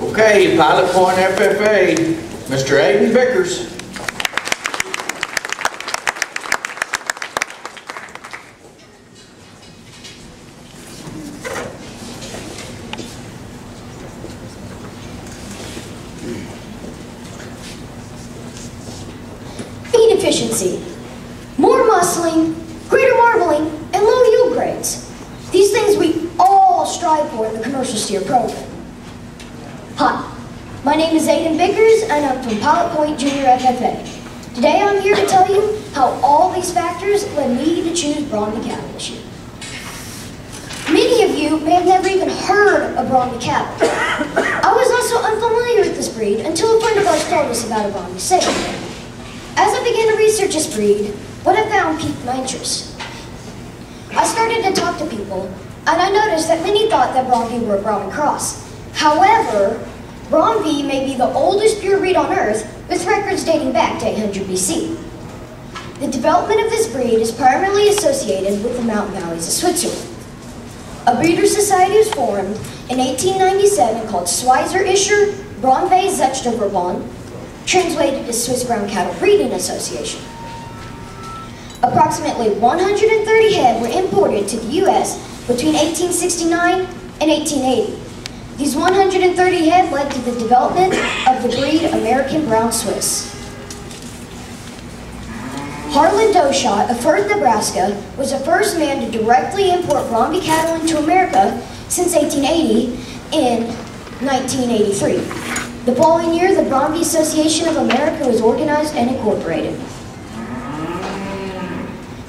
Okay, Pilot Point FFA, Mr. Aiden Bickers. Feed efficiency, more muscling, greater marbling, and low yield grades. These things we all strive for in the commercial steer program. Hi, my name is Aiden Bickers and I'm from Pilot Point Junior FFA. Today I'm here to tell you how all these factors led me to choose Brahmi cattle this year. Many of you may have never even heard of Brahmi cattle. I was also unfamiliar with this breed until a friend of ours told us about a Brahmi sale. As I began to research this breed, what I found piqued my interest. I started to talk to people, and I noticed that many thought that Brahmi were a Brahmin cross. However, Brahmi may be the oldest pure breed on earth, with records dating back to 800 BC. The development of this breed is primarily associated with the mountain valleys of Switzerland. A breeder society was formed in 1897 called Schweizer Ischer Brahmweiß-Züchterverband, translated as Swiss Brown Cattle Breeding Association. Approximately 130 head were imported to the U.S. between 1869 and 1880. These 130 head led to the development of the breed American Brown Swiss. Harlan Doshot of Firth, Nebraska, was the first man to directly import Brahmi cattle into America since 1880 in 1983. The following year, the Brahmi Association of America was organized and incorporated.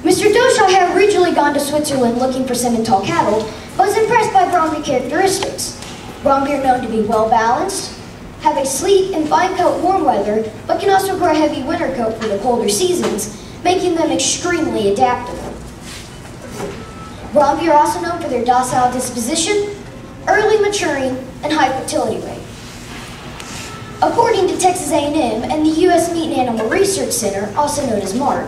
Mr. Doshot had originally gone to Switzerland looking for Simmental cattle, but was impressed by Brahmi characteristics. Brahmi are known to be well-balanced, have a sleek and fine coat warm weather, but can also grow a heavy winter coat for the colder seasons, making them extremely adaptable. Brahmi are also known for their docile disposition, early maturing, and high fertility rate. According to Texas A&M and the U.S. Meat and Animal Research Center, also known as MARC,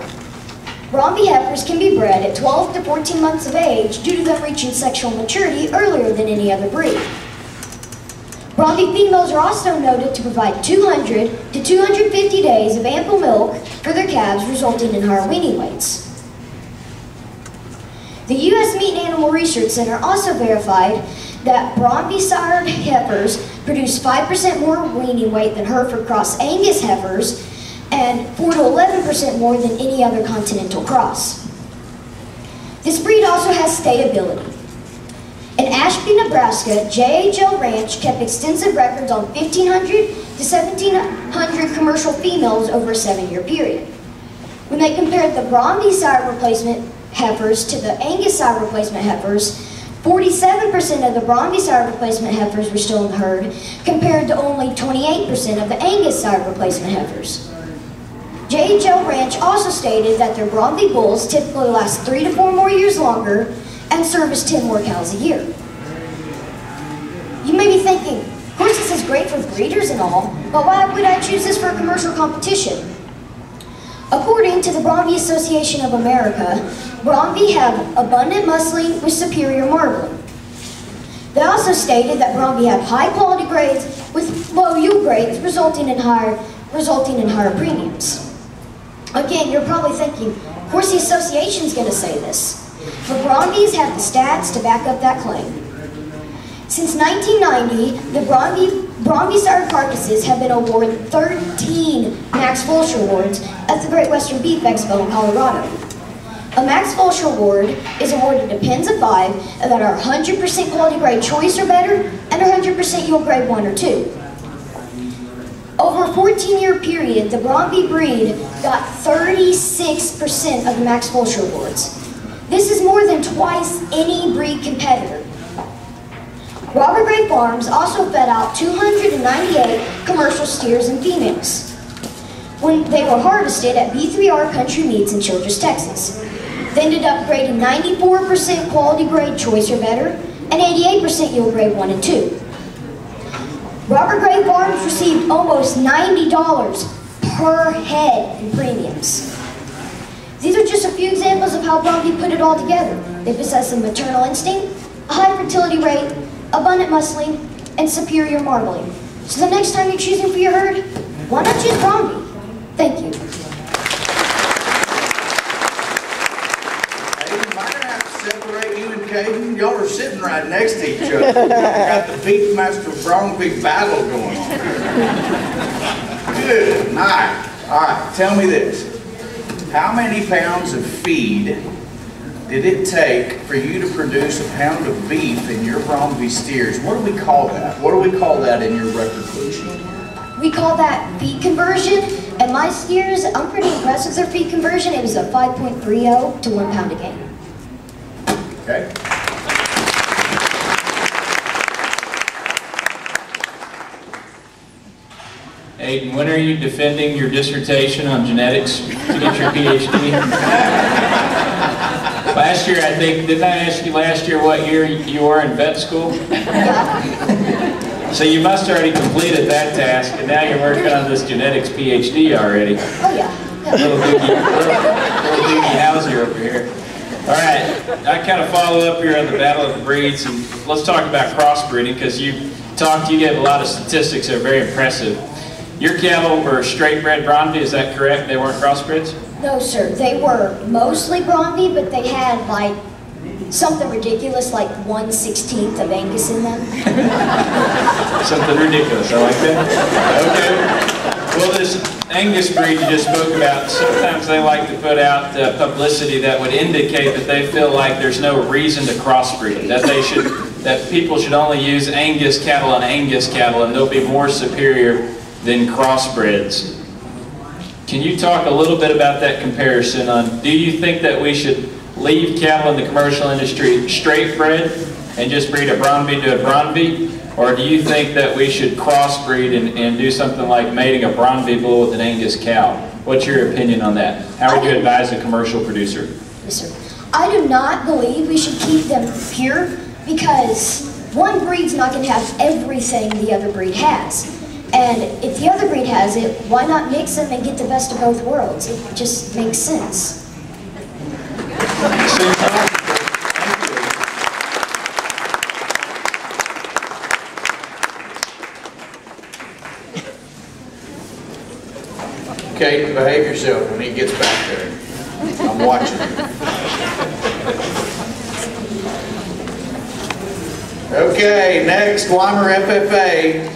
Brahmi heifers can be bred at 12 to 14 months of age due to them reaching sexual maturity earlier than any other breed. Brahmi females are also noted to provide 200 to 250 days of ample milk for their calves, resulting in higher weaning weights. The U.S. Meat and Animal Research Center also verified that Brahmi sired heifers produce 5% more weaning weight than Hereford Cross Angus heifers and 4 to 11% more than any other continental cross. This breed also has stayability. In Ashby, Nebraska, JHL Ranch kept extensive records on 1,500 to 1,700 commercial females over a 7-year period. When they compared the Brahmi sire replacement heifers to the Angus sire replacement heifers, 47% of the Brahmi sire replacement heifers were still in the herd, compared to only 28% of the Angus sire replacement heifers. JHL Ranch also stated that their Brahmi bulls typically last 3 to 4 more years longer and service 10 more cows a year. You may be thinking, of course this is great for breeders and all, but why would I choose this for a commercial competition? According to the Brahmi Association of America, Brahmi have abundant muscling with superior marbling. They also stated that Brahmi have high quality grades with low yield grades, resulting in higher premiums. Again, you're probably thinking, of course the association's going to say this. But Brahmis have the stats to back up that claim. Since 1990, the Brahmi sire carcasses have been awarded 13 Max Fulcher Awards at the Great Western Beef Expo in Colorado. A Max Fulcher Award is awarded to pens of 5 that are 100% quality grade choice or better and 100% yield grade 1 or 2. Over a 14-year period, the Brahmi breed got 36% of the Max Fulcher Awards. This is more than twice any breed competitor. Robert Gray Farms also fed out 298 commercial steers and females when they were harvested at B3R Country Meats in Childress, Texas. They ended up grading 94% quality grade choice or better and 88% yield grade 1 and 2. Robert Gray Farms received almost $90 per head in premiums. These are just a few examples of how Brahmi put it all together. They possess a maternal instinct, a high fertility rate, abundant muscling, and superior marbling. So the next time you're choosing for your herd, why not choose Bromby? Thank you. Aiden, am I going to have to separate you and Caden? Y'all are sitting right next to each other. Got the Beefmaster Bromby battle going on. Good night. All right, tell me this. How many pounds of feed did it take for you to produce a pound of beef in your Bromby steers? What do we call that? What do we call that in your record books? We call that feed conversion, and my steers, I'm pretty impressed with their feed conversion. It was a 5.30 to 1 pound a gain. Okay. Aiden, when are you defending your dissertation on genetics to get your PhD? Last year, I think, didn't I ask you last year what year you were in vet school? Yeah. So you must already completed that task, and now you're working on this genetics PhD already. Oh yeah. Little Doogie Howser over here. All right, I kind of follow up here on the battle of the breeds, and let's talk about crossbreeding, because you gave a lot of statistics that are very impressive. Your cattle were straight bred Bromby, is that correct? They weren't crossbreds? No, sir. They were mostly Bromby, but they had like something ridiculous, like 1/16 of Angus in them. Something ridiculous, I like that. Okay. Well, this Angus breed you just spoke about, sometimes they like to put out publicity that would indicate that they feel like there's no reason to crossbreed, that people should only use Angus cattle and Angus cattle, and they'll be more superior than crossbreds. Can you talk a little bit about that comparison on, do you think that we should leave cattle in the commercial industry straight bred and just breed a Bromby to a Bromby? Or do you think that we should crossbreed and do something like mating a Bromby bull with an Angus cow? What's your opinion on that? How would you advise a commercial producer? Yes, sir. I do not believe we should keep them pure, because one breed's not going to have everything the other breed has. And if the other breed has it, why not mix them and get the best of both worlds? It just makes sense. Okay, behave yourself when he gets back there. I'm watching. Okay, next, Weimer FFA.